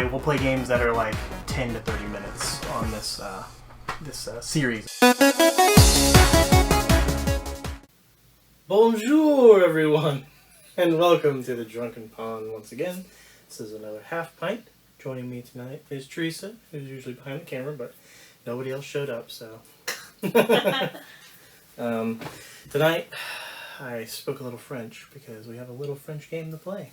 we'll play games that are like 10 to 30 minutes on this series. Bonjour, everyone, and welcome to the Drunken Pond once again. This is another half pint. Joining me tonight is Theresa, who's usually behind the camera, but nobody else showed up, so. Tonight, I spoke a little French because we have a little French game to play.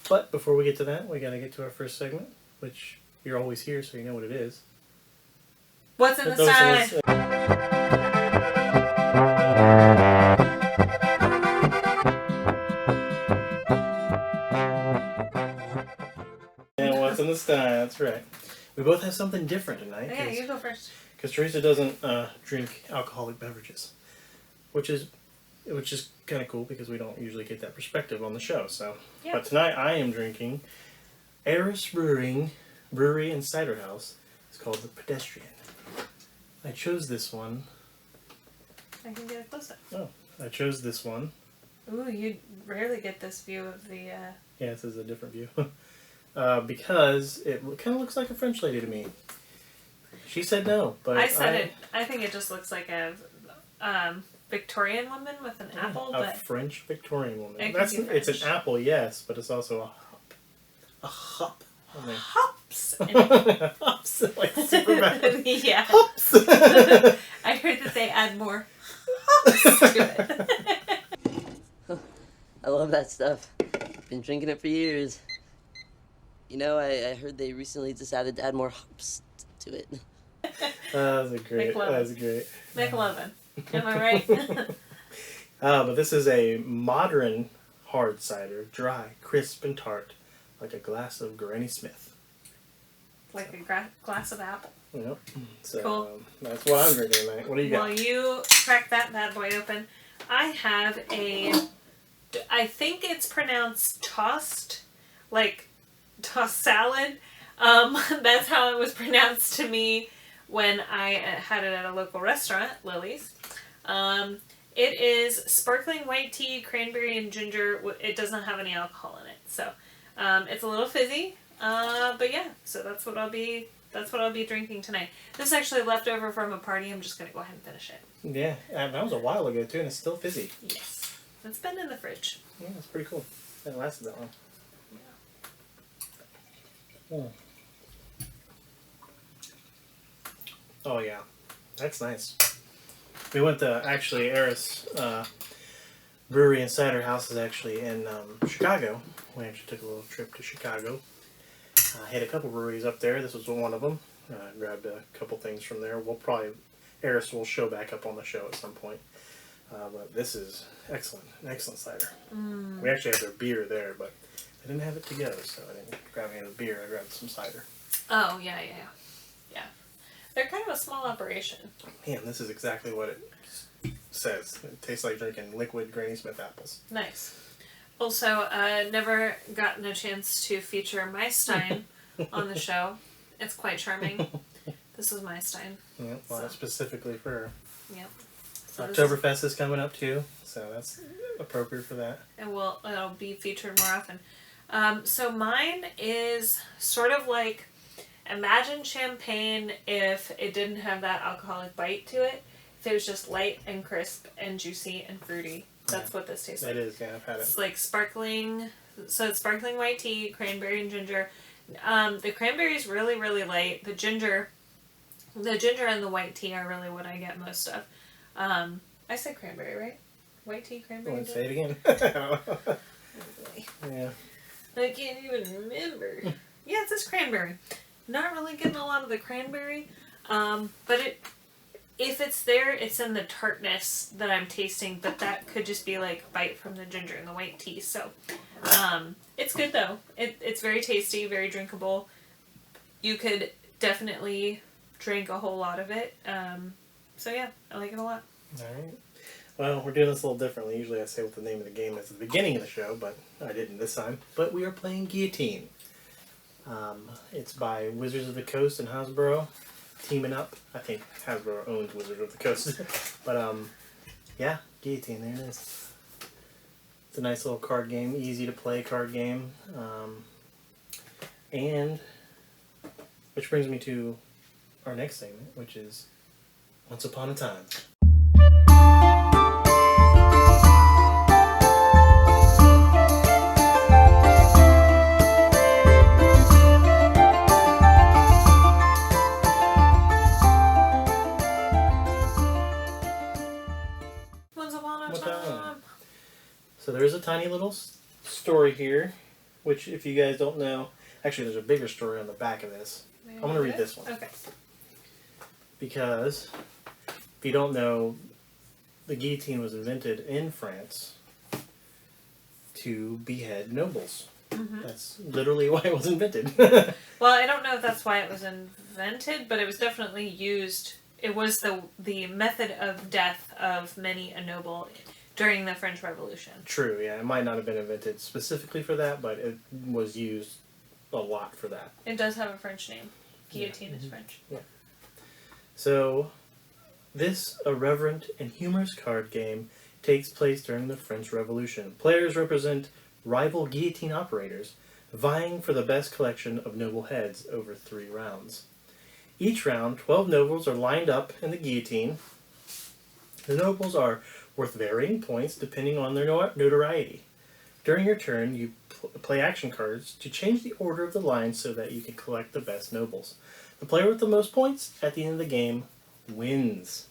But before we get to that, we gotta get to our first segment, which you're always here, so you know what it is. What's in the Stein? And what's in the Stein? That's right. We both have something different tonight. Yeah, you go first. Because Theresa doesn't drink alcoholic beverages, which is kind of cool because we don't usually get that perspective on the show. So, yeah. But tonight I am drinking Eris Brewery and Cider House. It's called the Pedestrian. I chose this one. I can get it closer. Oh, I chose this one. Ooh, you rarely get this view of the. Yeah, this is a different view. Because it kind of looks like a French lady to me. She said no, but I said it. I think it just looks like a Victorian woman with an apple, a but French Victorian woman. It's an apple, yes, but it's also a hop. A hop. Hops. Hops, like Superman. Yeah. Hops. I heard that they add more hops to it. I love that stuff. Been drinking it for years. You know, I heard they recently decided to add more hops to it. That was great. McLovin. Am I right? But this is a modern hard cider, dry, crisp, and tart, like a glass of Granny Smith. Like a glass of apple. Yep. So, cool. That's what I'm drinking tonight. What do you got? While you crack that bad boy open, I have I think it's pronounced tossed, like tossed salad. That's how it was pronounced to me when I had it at a local restaurant, Lily's. It is sparkling white tea, cranberry, and ginger. It does not have any alcohol in it, so it's a little fizzy. But yeah, so that's what I'll be drinking tonight. This is actually left over from a party. I'm just gonna go ahead and finish it. Yeah, that was a while ago too, and it's still fizzy. Yes, it's been in the fridge. Yeah, it's pretty cool. It lasted that long. Yeah. Mm. Oh yeah, that's nice. We went to actually Eris Brewery and Cider House is actually in Chicago. We actually took a little trip to Chicago. Hit a couple breweries up there. This was one of them. Grabbed a couple things from there. Eris will show back up on the show at some point. But this is excellent. An excellent cider. Mm. We actually had their beer there, but I didn't have it to go, so I didn't grab any of the beer. I grabbed some cider. Oh, yeah. They're kind of a small operation. Man, this is exactly what it says. It tastes like drinking liquid Granny Smith apples. Nice. Also, never gotten a chance to feature my Stein on the show. It's quite charming. This is my Stein. Yeah, well, that's specifically for her. Yep. So Oktoberfest is coming up too, so that's appropriate for that. And it'll be featured more often. So mine is sort of like, imagine champagne if it didn't have that alcoholic bite to it. If it was just light and crisp and juicy and fruity. That's what this tastes like. It is, yeah, I've had it. It's like sparkling, so it's sparkling white tea, cranberry and ginger. The cranberry is really, really light. The ginger and the white tea are really what I get most of. I said cranberry, right? White tea, cranberry. Say it again. Yeah. I can't even remember. Yeah, it says cranberry. Not really getting a lot of the cranberry, but if it's there, it's in the tartness that I'm tasting, but that could just be like bite from the ginger and the white tea. So, it's good though. It's very tasty, very drinkable. You could definitely drink a whole lot of it. So yeah, I like it a lot. All right. Well, we're doing this a little differently. Usually I say what the name of the game is at the beginning of the show, but I didn't this time. But we are playing Guillontine. It's by Wizards of the Coast and Hasbro. Teaming up. I think Hasbro owns Wizards of the Coast. But, yeah, Guillontine, there it is. It's a nice little card game, easy to play card game. And Which brings me to our next segment, which is Once Upon a Time. Once upon a time. So there is a tiny little story here, which if you guys don't know, actually there's a bigger story on the back of this. I'm going to read this one. Okay. Because if you don't know, the guillotine was invented in France to behead nobles. Mm-hmm. That's literally why it was invented. Well, I don't know if that's why it was invented, but it was definitely used. It was the method of death of many a noble during the French Revolution. True, yeah. It might not have been invented specifically for that, but it was used a lot for that. It does have a French name. Guillotine is French. Yeah. So, this irreverent and humorous card game takes place during the French Revolution. Players represent rival guillotine operators, vying for the best collection of noble heads over 3 rounds. Each round, 12 nobles are lined up in the guillotine. The nobles are worth varying points depending on their notoriety. During your turn, you play action cards to change the order of the line so that you can collect the best nobles. The player with the most points at the end of the game wins.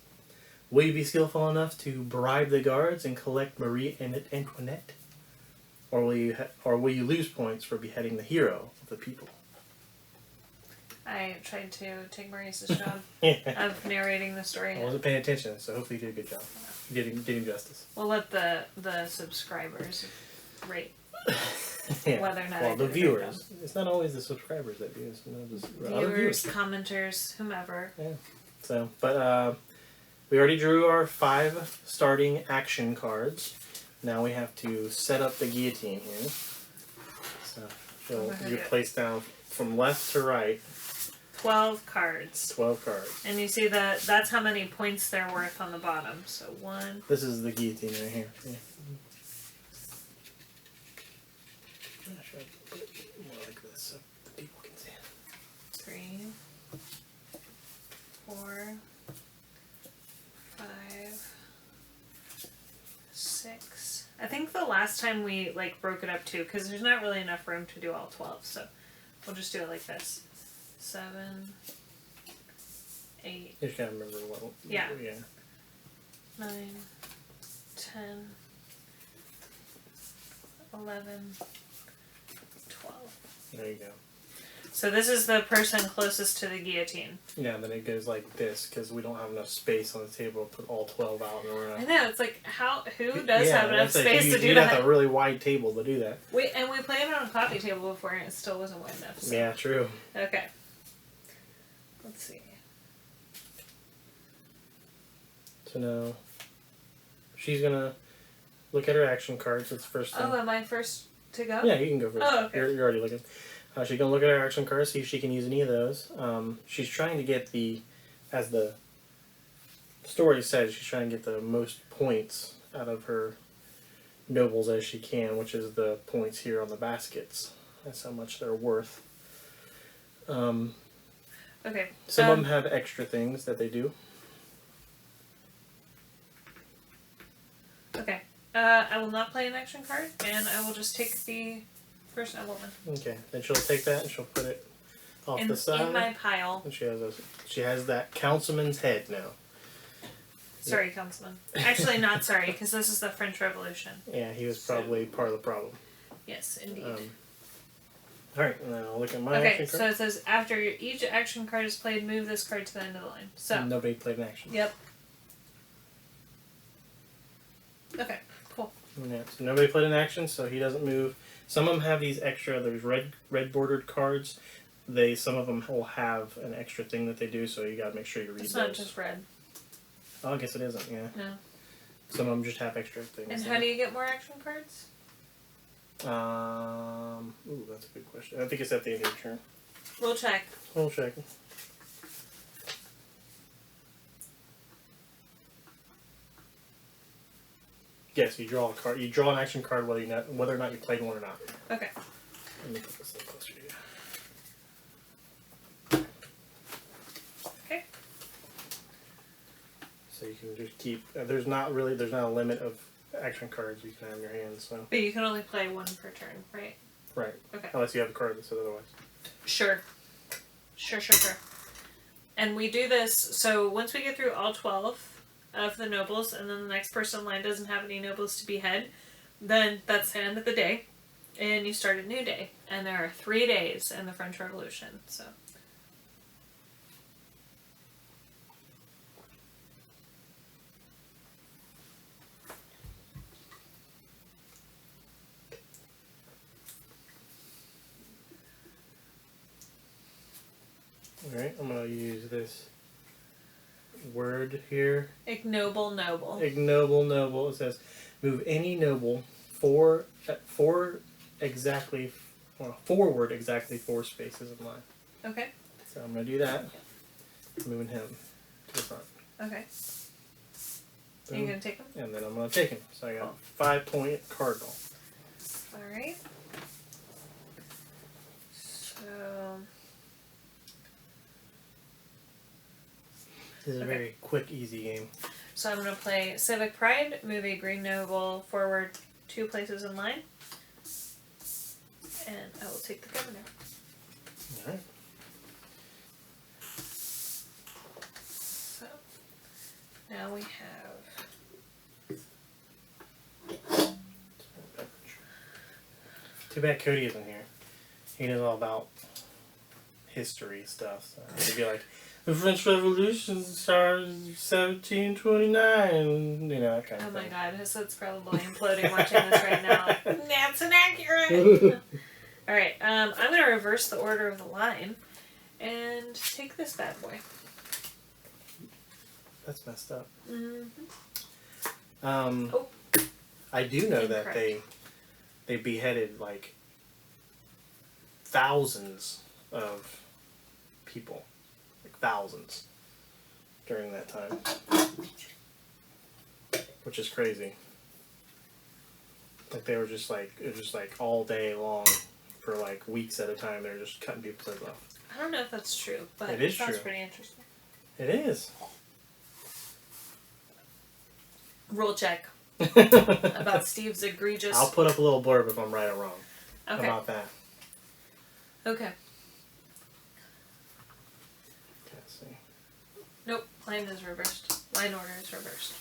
Will you be skillful enough to bribe the guards and collect Marie Antoinette? Or will you lose points for beheading the hero of the people? I tried to take Maurice's job Yeah. of narrating the story. I wasn't paying attention, so hopefully you did a good job. You did him justice. We'll let the subscribers rate Yeah. whether or not Well, I the did a great viewers. job. It's not always the subscribers that view. It's other Viewers, commenters, whomever. Yeah. So, but we already drew our 5 starting action cards. Now we have to set up the guillotine here. So you place down from left to right 12 cards. 12 cards. And you see that's how many points they're worth on the bottom. So 1. This is the guillotine right here. Yeah. I'm not sure I can put it more like this so the people can see it. 3, 4, 5, 6. I think the last time we broke it up too, because there's not really enough room to do all 12, so we'll just do it like this. 7, 8. You just gotta remember what. Yeah. 9, 10, 11, 12. There you go. So this is the person closest to the guillotine. Yeah, then it goes like this because we don't have enough space on the table to put all 12 out in a row. I know, it's like, who does have enough space to do you'd that? have a really wide table to do that. We played it on a coffee table before and it still wasn't wide enough. So. Yeah, true. Okay. Let's see. So now, she's gonna look at her action cards. It's the first thing. Oh, am I first to go? Yeah, you can go first. Oh, okay. You're already looking. She's gonna look at her action cards, see if she can use any of those. She's trying to get as the story says, she's trying to get the most points out of her nobles as she can, which is the points here on the baskets. That's how much they're worth. Okay. Some of them have extra things that they do. Okay. I will not play an action card, and I will just take the first nobleman. Okay, then she'll take that and she'll put it off the side. In my pile. And she has that councilman's head now. Sorry, Councilman. Actually, not sorry, because this is the French Revolution. Yeah, he was probably part of the problem. Yes, indeed. Alright, now I'll look at my Okay, action card. so it says, after each action card is played, move this card to the end of the line. So. And nobody played an action. Yep. Okay, cool. Yeah, so nobody played an action, so he doesn't move. Some of them have these extra, there's red bordered cards. Some of them will have an extra thing that they do, so you gotta make sure you read those. It's not just red. Oh, I guess it isn't, yeah. No. Some of them just have extra things. And how do you get more action cards? Ooh, that's a good question. I think it's at the end of your turn. We'll check. We'll check. Yes, you draw a card. You draw an action card whether or not you played one or not. Okay. Let me put this a little closer to you. So you can just keep. There's not a limit of action cards you can have in your hand. So. But you can only play one per turn, right? Right. Okay. Unless you have a card that says otherwise. Sure. Sure. And we do this, so once we get through all 12 of the nobles, and then the next person in line doesn't have any nobles to behead, then that's the end of the day, and you start a new day. And there are 3 days in the French Revolution, so... Alright, I'm going to use this word here. Ignoble noble. Ignoble noble. It says, move any noble forward exactly 4 spaces in line. Okay. So I'm going to do that. Moving him to the front. Okay. Boom. You're going to take him? And then I'm going to take him. So I got 5-point cardinal. Alright. So... This is a very quick, easy game. So I'm going to play Civic Pride, move a green noble forward 2 places in line, and I will take the governor. Alright. So now we have... Too bad Cody isn't here. He knows all about history stuff. So he'd be like, the French Revolution started in 1729. You know, that kind of thing. Oh my god, his head's probably imploding watching this right now. That's inaccurate! Alright, I'm going to reverse the order of the line and take this bad boy. That's messed up. Mm-hmm. I do know that they beheaded like thousands of people. Like thousands during that time. Which is crazy. Like they were just like, it was just like all day long for like weeks at a time. They were just cutting people's heads off. I don't know if that's true, but It is sounds true. pretty interesting. It is. Rule check. About Steve's egregious... I'll put up a little blurb if I'm right or wrong. Okay. About that. Okay. Can't see. Nope. Line is reversed. Line order is reversed.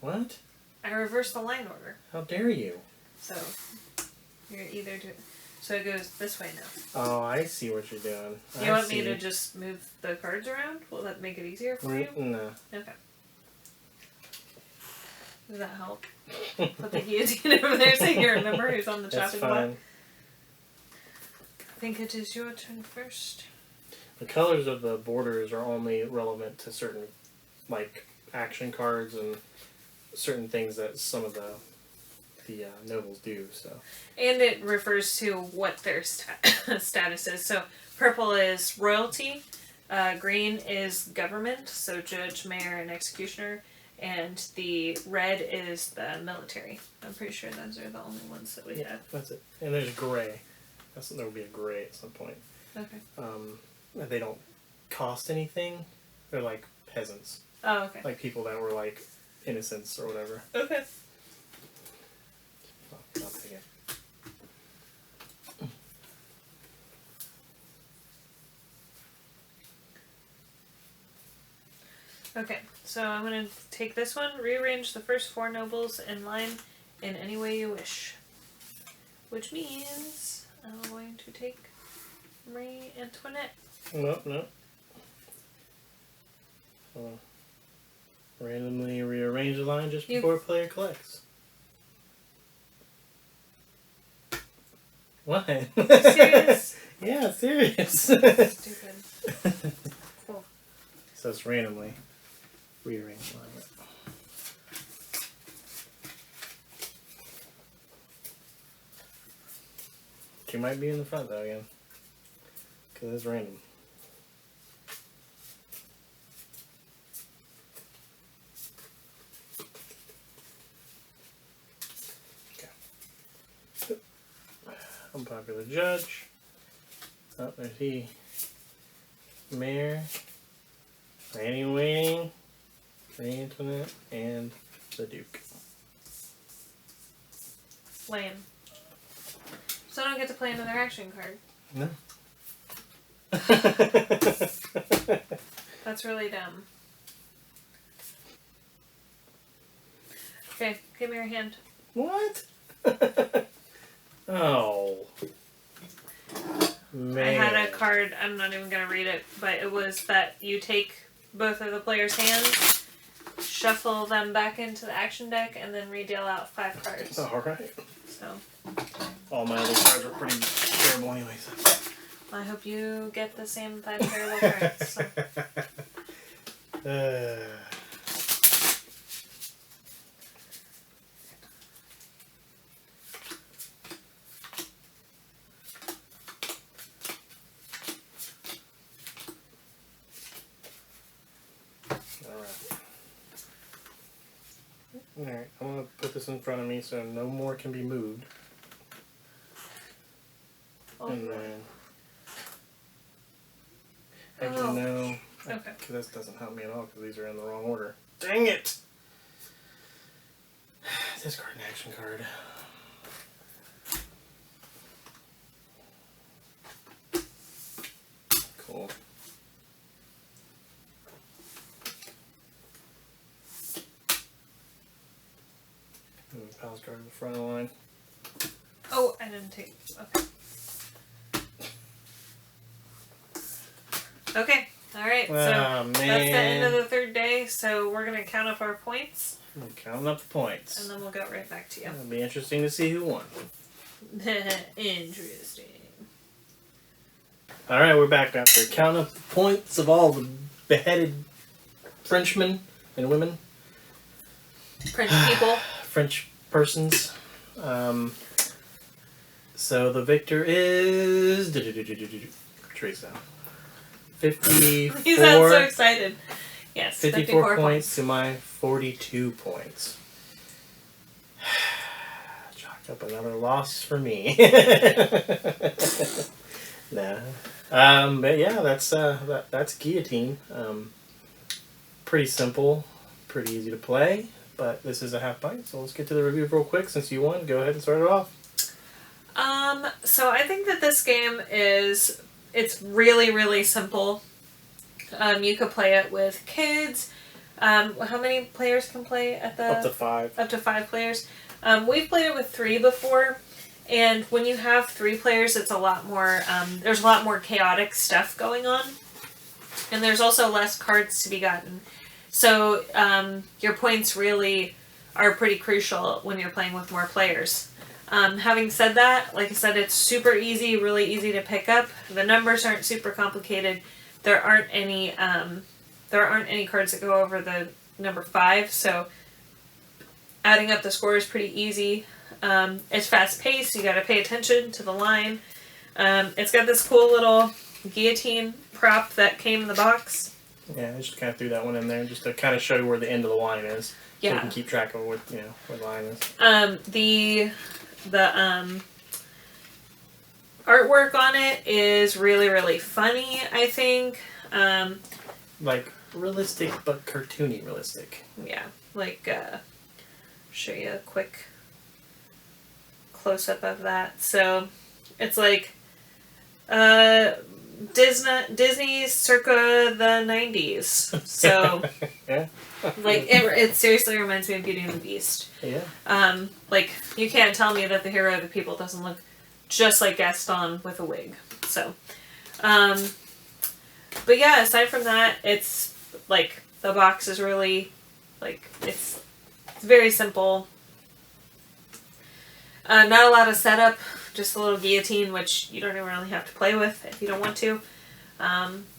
What? I reversed the line order. How dare you? So, you're either doing... So it goes this way now. Oh, I see what you're doing. You want me to just move the cards around? Will that make it easier for you? No. Okay. Does that help? Put the guillotine over there so you remember who's on the That's chopping block. fine. I think it is your turn first. The colors of the borders are only relevant to certain, like, action cards and certain things that some of the nobles do. So. And it refers to what their status is. So purple is royalty, green is government, so judge, mayor, and executioner, and the red is the military. I'm pretty sure those are the only ones that we have. That's it. And there's gray. There will be a gray at some point. Okay. They don't cost anything. They're like peasants. Oh, okay. Like people that were like innocents or whatever. Okay. I'll take it. Okay, so I'm going to take this one, rearrange the first 4 nobles in line in any way you wish. Which means I'm going to take Marie Antoinette. No. Randomly rearrange the line just before a player collects. What? Serious? Yeah, serious. Stupid. Cool. So it's randomly rearrange the line. She might be in the front though again. Because it's random. Okay. Unpopular judge. Oh, there's he. Mayor. Planning waiting. Marie Antoinette and the Duke. Lame. So I don't get to play another action card. No. That's really dumb. Okay, give me your hand. What? Oh. Man. I had a card, I'm not even going to read it, but it was that you take both of the players' hands, shuffle them back into the action deck, and then redeal out 5 cards. Alright. So, All my other cards are pretty terrible anyways. I hope you get the same 5 terrible cards. So. Alright, I'm going to put this in front of me so no more can be moved. Oh, And then... Actually, no. Okay. Because this doesn't help me at all because these are in the wrong order. Dang it! Discard an action card. Cool. Palace card in the front of the line. Oh, I didn't take... Okay. Okay. Alright, so Man. that's the end of the 3rd day, so we're going to count up our points. I'm counting up the points. And then we'll go right back to you. It'll be interesting to see who won. Interesting. Alright, we're back after counting up the points of all the beheaded Frenchmen and women. French people. French persons. So the victor is Theresa. 54. You sound so excited. Yes, 54 points to my 42 points. Chalk up another loss for me. Nah. But yeah, that's Guillotine. Pretty simple, pretty easy to play. But this is a half pint, so let's get to the review real quick. Since you won, go ahead and start it off. So I think that this game it's really, really simple. You could play it with kids. How many players can play at the... Up to 5. Up to 5 players. We've played it with 3 before, and when you have 3 players, it's a lot more, there's a lot more chaotic stuff going on. And there's also less cards to be gotten. So, your points really are pretty crucial when you're playing with more players. Having said that, like I said, it's super easy, really easy to pick up. The numbers aren't super complicated. There aren't any cards that go over the number 5, so adding up the score is pretty easy. It's fast paced, you gotta pay attention to the line. It's got this cool little guillotine prop that came in the box. Yeah, I just kind of threw that one in there just to kind of show you where the end of the line is. Yeah. So you can keep track of what the line is. The artwork on it is really, really funny, I think. Like, realistic, but cartoony realistic. Yeah, like, show you a quick close-up of that. So, it's like, Disney's circa the 90s. So, Yeah. like, it seriously reminds me of Beauty and the Beast. Yeah. Like, you can't tell me that the hero of the people doesn't look just like Gaston with a wig. So, but yeah, aside from that, it's, like, the box is really, like, it's very simple. Not a lot of setup, just a little guillotine, which you don't even really have to play with if you don't want to.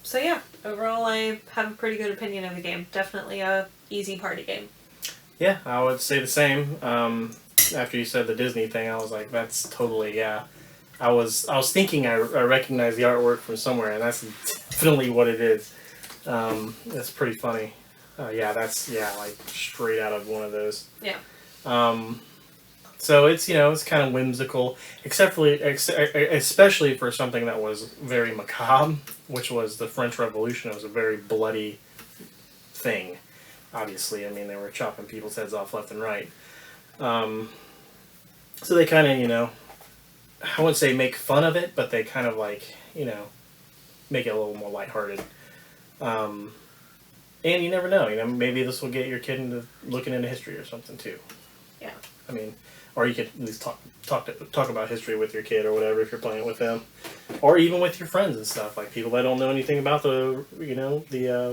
So yeah, overall I have a pretty good opinion of the game. Definitely a easy party game. Yeah, I would say the same. After you said the Disney thing, I was like, that's totally, yeah. I was thinking I recognized the artwork from somewhere, and that's definitely what it is. That's pretty funny. That's like straight out of one of those. Yeah. So it's it's kind of whimsical, especially for something that was very macabre, which was the French Revolution. It was a very bloody thing. obviously, I mean, they were chopping people's heads off left and right. So they kind of, you know, I wouldn't say make fun of it, but they kind of like, you know, make it a little more lighthearted. And you never know, you know, maybe this will get your kid into looking into history or something too. Yeah. I mean, or you could at least talk about history with your kid or whatever if you're playing it with them, or even with your friends and stuff, like people that don't know anything about the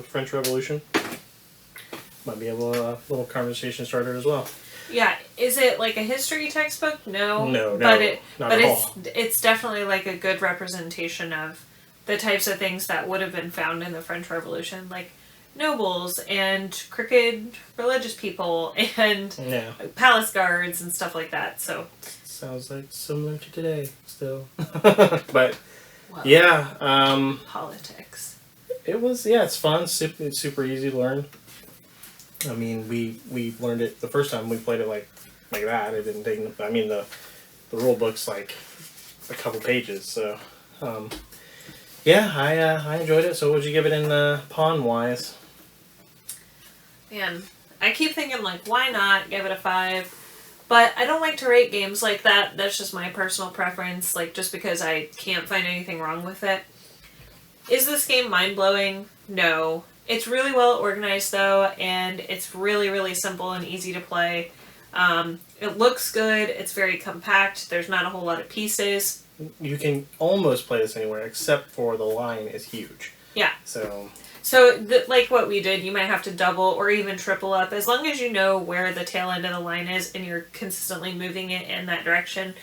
French Revolution. Might be a little conversation starter as well. Yeah, is it like a history textbook? No, not at all. It's definitely like a good representation of the types of things that would have been found in the French Revolution, like nobles and crooked religious people and palace guards and stuff like that. So sounds like similar to today still, but politics. It was it's fun. It's super easy to learn. I mean, we learned it the first time we played it like that. It didn't take. I mean, the rule book's like a couple pages. So, I enjoyed it. So, what'd you give it in pawn wise? Man, I keep thinking like, why not give it a 5? But I don't like to rate games like that. That's just my personal preference. Like, just because I can't find anything wrong with it. Is this game mind blowing? No. It's really well organized though, and it's really, really simple and easy to play. It looks good. It's very compact. There's not a whole lot of pieces. You can almost play this anywhere except for the line is huge. Yeah. So like what we did, you might have to double or even triple up. As long as you know where the tail end of the line is and you're consistently moving it in that direction,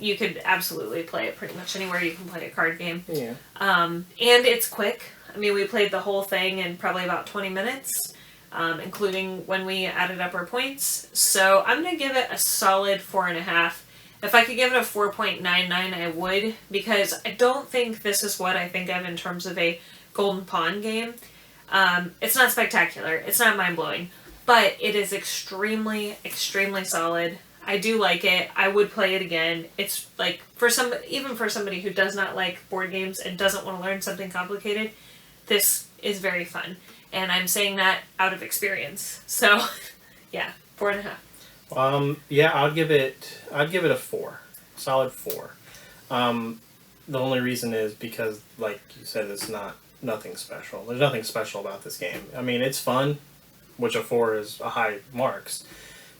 you could absolutely play it pretty much anywhere you can play a card game. Yeah. And it's quick. I mean, we played the whole thing in probably about 20 minutes, including when we added up our points. So I'm going to give it a solid 4.5. If I could give it a 4.99, I would, because I don't think this is what I think of in terms of a Golden Pawn game. It's not spectacular. It's not mind-blowing. But it is extremely, extremely solid. I do like it. I would play it again. It's like, even for somebody who does not like board games and doesn't want to learn something complicated, this is very fun. And I'm saying that out of experience. So, yeah, 4.5. I'd give it a 4. Solid 4. The only reason is because, like you said, it's nothing special. There's nothing special about this game. I mean, it's fun, which a 4 is a high marks,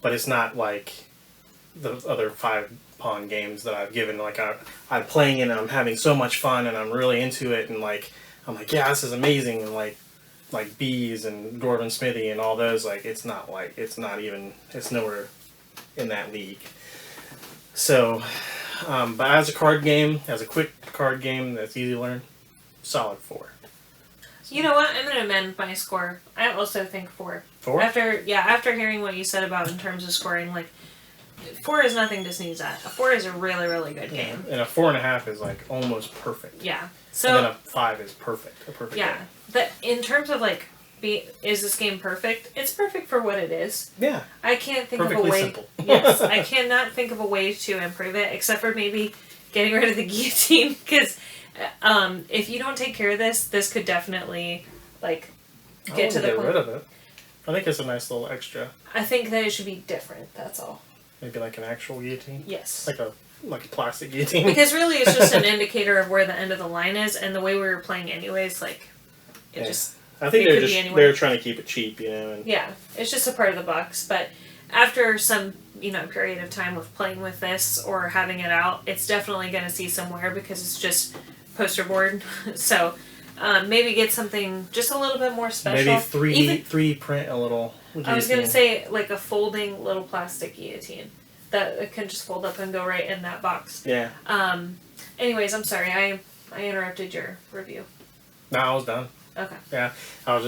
but it's not like the other 5 pawn games that I've given. Like I'm playing it and I'm having so much fun and I'm really into it and like I'm like, yeah, this is amazing, and like Bees and Dwarven Smithy and all those, like it's nowhere in that league. So, but as a card game, as a quick card game that's easy to learn, solid 4. You know what? I'm going to amend my score. I also think 4. 4? After hearing what you said about in terms of scoring, like 4 is nothing to sneeze at. A 4 is a really, really good game. And a 4.5 is like almost perfect. Yeah. So, and then a 5 is perfect. A perfect game. But in terms of like, is this game perfect? It's perfect for what it is. Yeah. I can't think Perfectly of a way. Simple. Yes, I cannot think of a way to improve it except for maybe getting rid of the guillotine, because if you don't take care of this could definitely like get to the point. Get rid of it. I think it's a nice little extra. I think that it should be different. That's all. Maybe like an actual guillotine. Yes. Like a plastic guillotine. Because really, it's just an indicator of where the end of the line is, and the way we were playing, anyways, like it just. I think they're trying to keep it cheap, you know. And yeah, it's just a part of the box. But after some period of time of playing with this or having it out, it's definitely going to see some wear because it's just poster board. So maybe get something just a little bit more special. Maybe 3 print a little guillotine. I was going to say like a folding little plastic guillotine that it can just fold up and go right in that box. Yeah. Anyways, I'm sorry. I interrupted your review. No, I was done. Okay. Yeah, I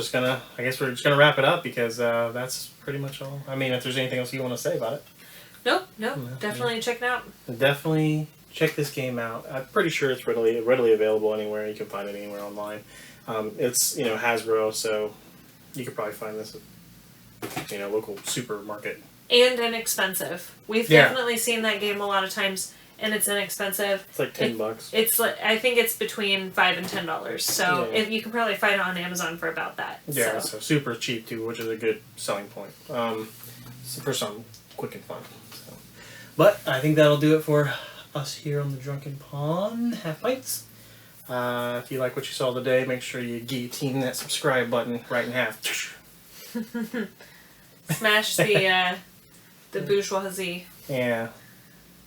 guess we're just gonna wrap it up because that's pretty much all. I mean, if there's anything else you want to say about it. Nope. Definitely check it out. Definitely check this game out. I'm pretty sure it's readily available anywhere. You can find it anywhere online. It's Hasbro, so you could probably find this at local supermarket. And inexpensive. We've definitely seen that game a lot of times and it's inexpensive. It's like $10. It's like, I think it's between $5 and $10. So Yeah. you can probably find it on Amazon for about that. Yeah, so super cheap too, which is a good selling point. For something quick and fun. So. But I think that'll do it for us here on the Drunken Pawn Half Pints. If you like what you saw today, make sure you guillotine that subscribe button right in half. Smash the bourgeoisie. Yeah,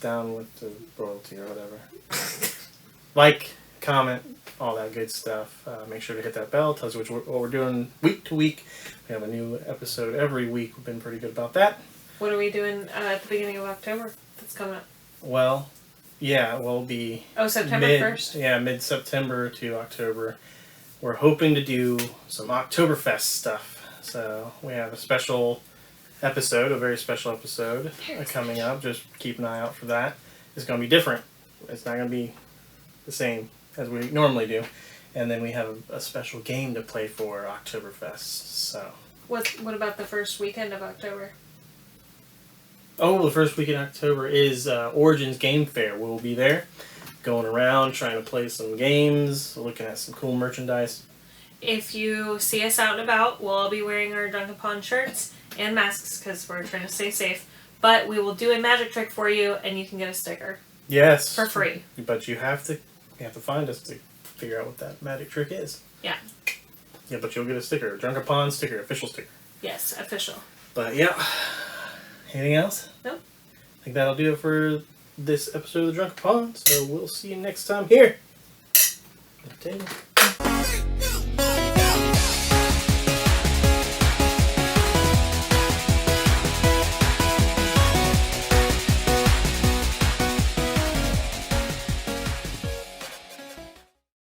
down with the royalty or whatever. Like, comment, all that good stuff. Make sure to hit that bell. Tells you what we're doing week to week. We have a new episode every week. We've been pretty good about that. What are we doing at the beginning of October? That's coming up. Well, yeah, we'll be... Oh, September 1st? Yeah, mid-September to October. We're hoping to do some Oktoberfest stuff. So we have a special episode, a very special episode coming up. Just keep an eye out for that. It's going to be different. It's not going to be the same as we normally do. And then we have a special game to play for Oktoberfest. So. What about the first weekend of October? Oh, the first week in October is Origins Game Fair. We'll be there, going around, trying to play some games, looking at some cool merchandise. If you see us out and about, we'll all be wearing our Drunken Pawn shirts and masks because we're trying to stay safe. But we will do a magic trick for you, and you can get a sticker. Yes. For free. But you have to find us to figure out what that magic trick is. Yeah. Yeah, but you'll get a sticker, a Drunken Pawn sticker, official sticker. Yes, official. But yeah. Anything else? Nope. I think that'll do it for this episode of the Drunken Pawn. So we'll see you next time here at the table.